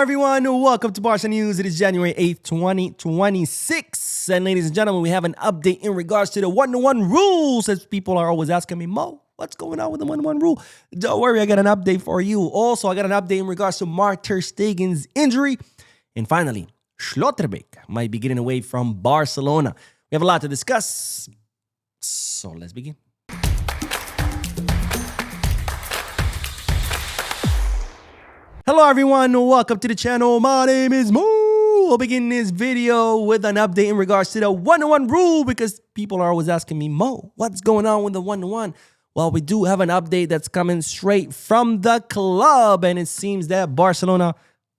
everyone, welcome to Barca News. It is January 8th, 2026. And ladies and gentlemen, we have an update in regards to the 1-to-1 rules, as people are always asking me, Mo, what's going on with the 1-to-1 rule? Don't worry, I got an update for you. Also, I got an update in regards to Ter Stegen's injury. And finally, Schlotterbeck might be getting away from Barcelona. We have a lot to discuss, so let's begin. Hello everyone, welcome to the channel. My name is Mo. We'll begin this video with an update in regards to the 1-to-1 rule because people are always asking me, Mo, what's going on with the 1-to-1? Well, we do have an update that's coming straight from the club, and it seems that Barcelona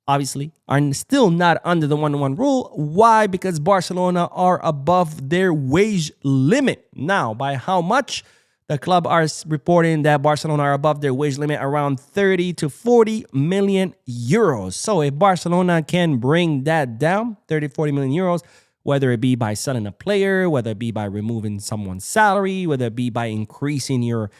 obviously are still not under the 1-to-1 rule. Why? Because Barcelona are above their wage limit. Now, by how much? The club are reporting that Barcelona are above their wage limit around 30 to 40 million euros. So if Barcelona can bring that down, 30, 40 million euros, whether it be by selling a player, whether it be by removing someone's salary, whether it be by increasing your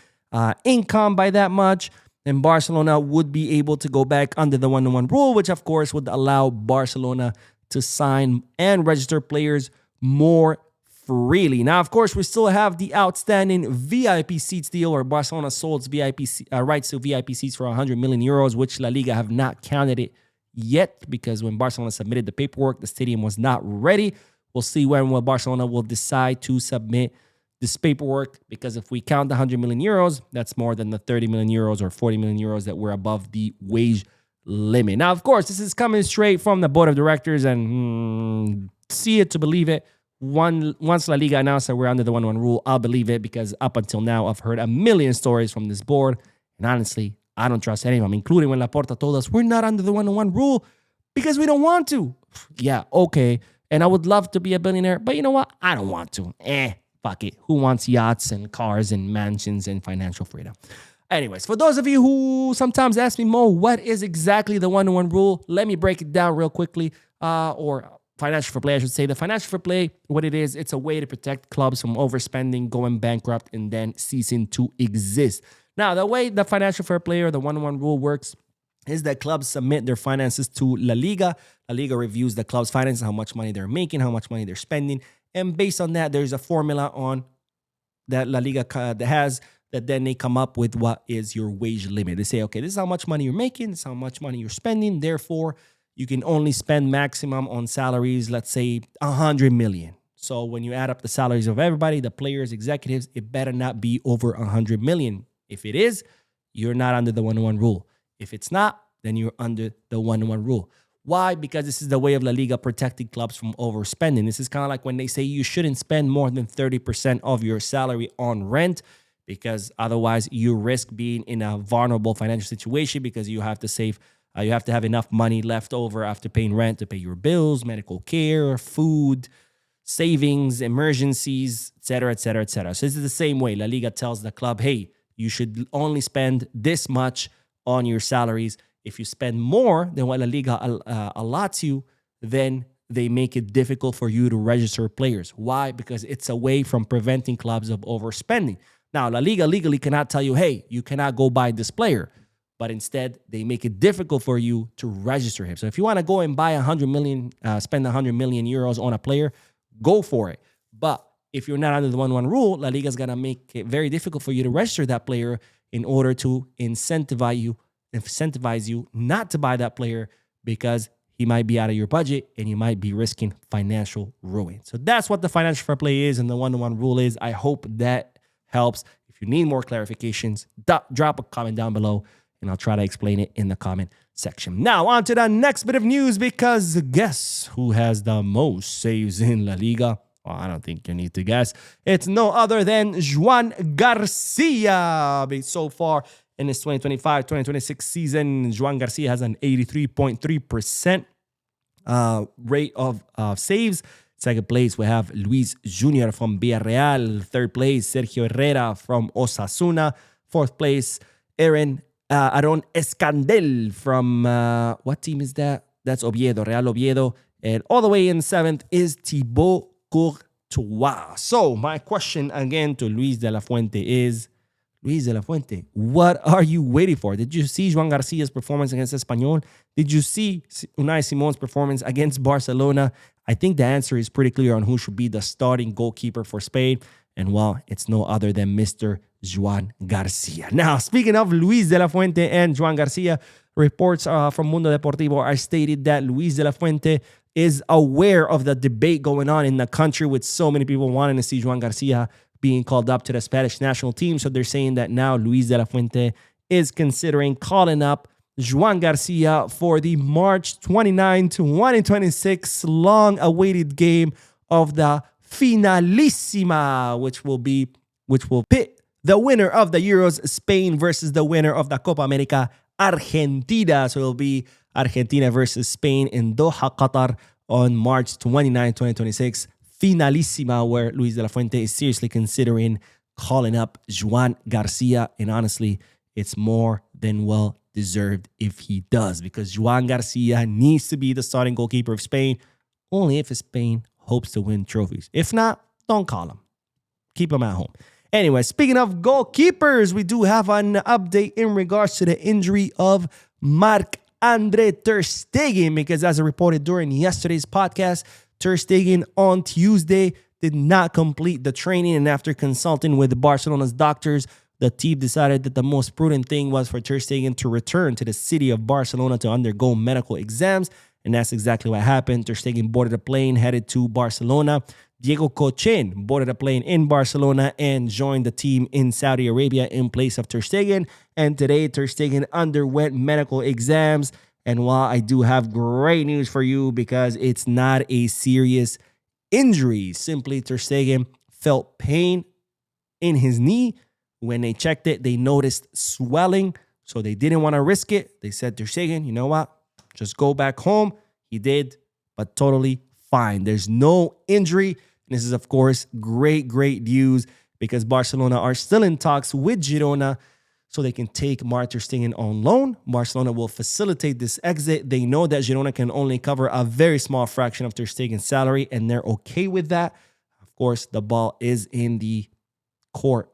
income by that much, then Barcelona would be able to go back under the 1-to-1 rule, which of course would allow Barcelona to sign and register players more freely. Now, of course, we still have the outstanding VIP seats deal where Barcelona sold VIP rights to VIP seats for 100 million euros, which La Liga have not counted it yet because when Barcelona submitted the paperwork, the stadium was not ready. We'll see when Barcelona will decide to submit this paperwork, because if we count the 100 million euros, that's more than the 30 million euros or 40 million euros that were above the wage limit. Now, of course, this is coming straight from the board of directors, and see it to believe it. Once La Liga announced that we're under the 1-to-1 rule, I'll believe it, because up until now, I've heard a million stories from this board. And honestly, I don't trust any of them, including when Laporta told us we're not under the 1-to-1 rule because we don't want to. Yeah, okay. And I would love to be a billionaire, but you know what? I don't want to. Fuck it. Who wants yachts and cars and mansions and financial freedom? Anyways, for those of you who sometimes ask me, Mo, what is exactly the 1-to-1 rule? Let me break it down real quickly, financial fair play, I should say. The financial fair play, what it is, it's a way to protect clubs from overspending, going bankrupt, and then ceasing to exist. Now, the way the financial fair play or the 1-to-1 rule works is that clubs submit their finances to La Liga. La Liga reviews the club's finances, how much money they're making, how much money they're spending. And based on that, there's a formula on that La Liga has that then they come up with what is your wage limit. They say, okay, this is how much money you're making, this is how much money you're spending. Therefore, you can only spend maximum on salaries, let's say 100 million. So when you add up the salaries of everybody, the players, executives, it better not be over 100 million. If it is, you're not under the 1-to-1 rule. If it's not, then you're under the 1-to-1 rule. Why? Because this is the way of La Liga protecting clubs from overspending. This is kind of like when they say you shouldn't spend more than 30% of your salary on rent, because otherwise you risk being in a vulnerable financial situation because you have to save. You have to have enough money left over after paying rent to pay your bills, medical care, food, savings, emergencies, etc., etc., etc. So this is the same way. La Liga tells the club, hey, you should only spend this much on your salaries. If you spend more than what La Liga allots you, then they make it difficult for you to register players. Why? Because it's a way from preventing clubs of overspending. Now, La Liga legally cannot tell you, hey, you cannot go buy this player. But instead, they make it difficult for you to register him. So if you want to go and buy 100 million, spend 100 million euros on a player, go for it. But if you're not under the 1-to-1 rule, La Liga is going to make it very difficult for you to register that player in order to incentivize you not to buy that player, because he might be out of your budget and you might be risking financial ruin. So that's what the financial fair play is and the 1-to-1 rule is. I hope that helps. If you need more clarifications, drop a comment down below, and I'll try to explain it in the comment section. Now, on to the next bit of news, because guess who has the most saves in La Liga? Well, I don't think you need to guess. It's no other than Joan Garcia. So far in this 2025-2026 season, Joan Garcia has an 83.3% rate of saves. Second place, we have Luis Jr. from Villarreal. Third place, Sergio Herrera from Osasuna. Fourth place, Aaron Escandel from, what team is that? That's Oviedo, Real Oviedo. And all the way in seventh is Thibaut Courtois. So my question again to Luis de la Fuente is, Luis de la Fuente, what are you waiting for? Did you see Joan Garcia's performance against Espanyol? Did you see Unai Simon's performance against Barcelona? I think the answer is pretty clear on who should be the starting goalkeeper for Spain. And well, it's no other than Mr. Joan Garcia. Now, speaking of Luis de la Fuente and Joan Garcia, reports from Mundo Deportivo are stated that Luis de la Fuente is aware of the debate going on in the country with so many people wanting to see Joan Garcia being called up to the Spanish national team. So they're saying that now Luis de la Fuente is considering calling up Joan Garcia for the March 29 to 2026 long-awaited game of the Finalissima, which will pit the winner of the Euros, Spain, versus the winner of the Copa America, Argentina. So it'll be Argentina versus Spain in Doha, Qatar on March 29, 2026. Finalissima, where Luis de la Fuente is seriously considering calling up Joan Garcia. And honestly, it's more than well deserved if he does, because Joan Garcia needs to be the starting goalkeeper of Spain, only if Spain hopes to win trophies. If not, don't call him. Keep him at home. Anyway, speaking of goalkeepers, we do have an update in regards to the injury of Marc-Andre Ter Stegen, because as I reported during yesterday's podcast, Ter Stegen on Tuesday did not complete the training, and after consulting with Barcelona's doctors, the team decided that the most prudent thing was for Ter Stegen to return to the city of Barcelona to undergo medical exams, and that's exactly what happened. Ter Stegen boarded a plane, headed to Barcelona. Diego Cochen boarded a plane in Barcelona and joined the team in Saudi Arabia in place of Ter Stegen, and today Ter Stegen underwent medical exams. And while I do have great news for you, because it's not a serious injury, simply Ter Stegen felt pain in his knee. When they checked it, they noticed swelling, so they didn't want to risk it. They said, Ter Stegen, you know what? Just go back home. He did, but totally fine. There's no injury. And this is, of course, great news, because Barcelona are still in talks with Girona so they can take Marc Ter Stegen on loan. Barcelona will facilitate this exit. They know that Girona can only cover a very small fraction of Ter Stegen's salary, and they're okay with that. Of course, the ball is in the court.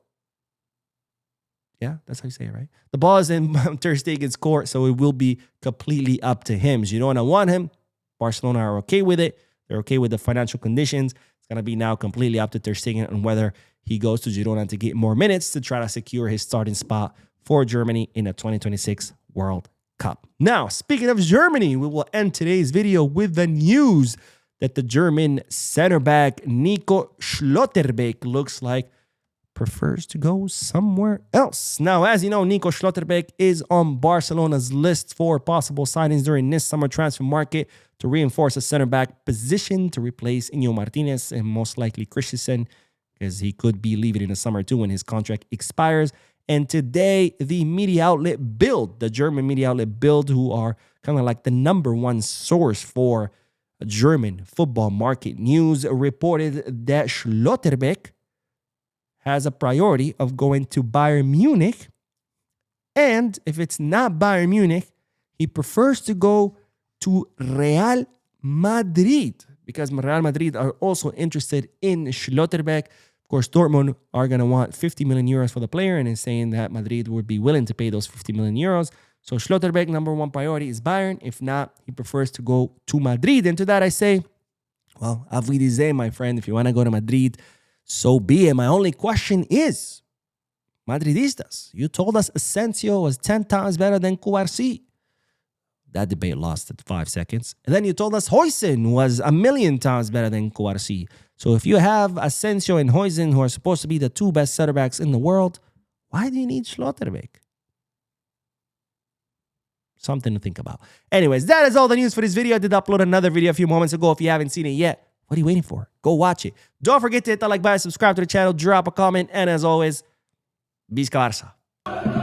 Yeah, that's how you say it, right? The ball is in Ter Stegen's court, so it will be completely up to him. Girona want him. Barcelona are okay with it. They're okay with the financial conditions. It's going to be now completely up to Ter Stegen on whether he goes to Girona to get more minutes to try to secure his starting spot for Germany in the 2026 World Cup. Now, speaking of Germany, we will end today's video with the news that the German center back Nico Schlotterbeck looks like prefers to go somewhere else. Now, as you know, Nico Schlotterbeck is on Barcelona's list for possible signings during this summer transfer market to reinforce a center back position to replace Iñigo Martinez and most likely Christensen, because he could be leaving in the summer too when his contract expires. And today, the media outlet Bild, the German media outlet Bild, who are kind of like the #1 source for German football market news, reported that Schlotterbeck has a priority of going to Bayern Munich. And if it's not Bayern Munich, he prefers to go to Real Madrid, because Real Madrid are also interested in Schlotterbeck. Of course, Dortmund are going to want 50 million euros for the player, and is saying that Madrid would be willing to pay those 50 million euros. So Schlotterbeck, #1 priority is Bayern. If not, he prefers to go to Madrid. And to that I say, well, auf Wiedersehen, my friend. If you want to go to Madrid, so be it. My only question is, Madridistas, you told us Asensio was 10 times better than Cubarsí. That debate lost at 5 seconds. And then you told us Huijsen was 1,000,000 times better than Cubarsí. So if you have Asensio and Huijsen, who are supposed to be the 2 best center backs in the world, why do you need Schlotterbeck? Something to think about. Anyways, that is all the news for this video. I did upload another video a few moments ago. If you haven't seen it yet, what are you waiting for? Go watch it. Don't forget to hit that like button, subscribe to the channel, drop a comment, and as always, Visca Barça.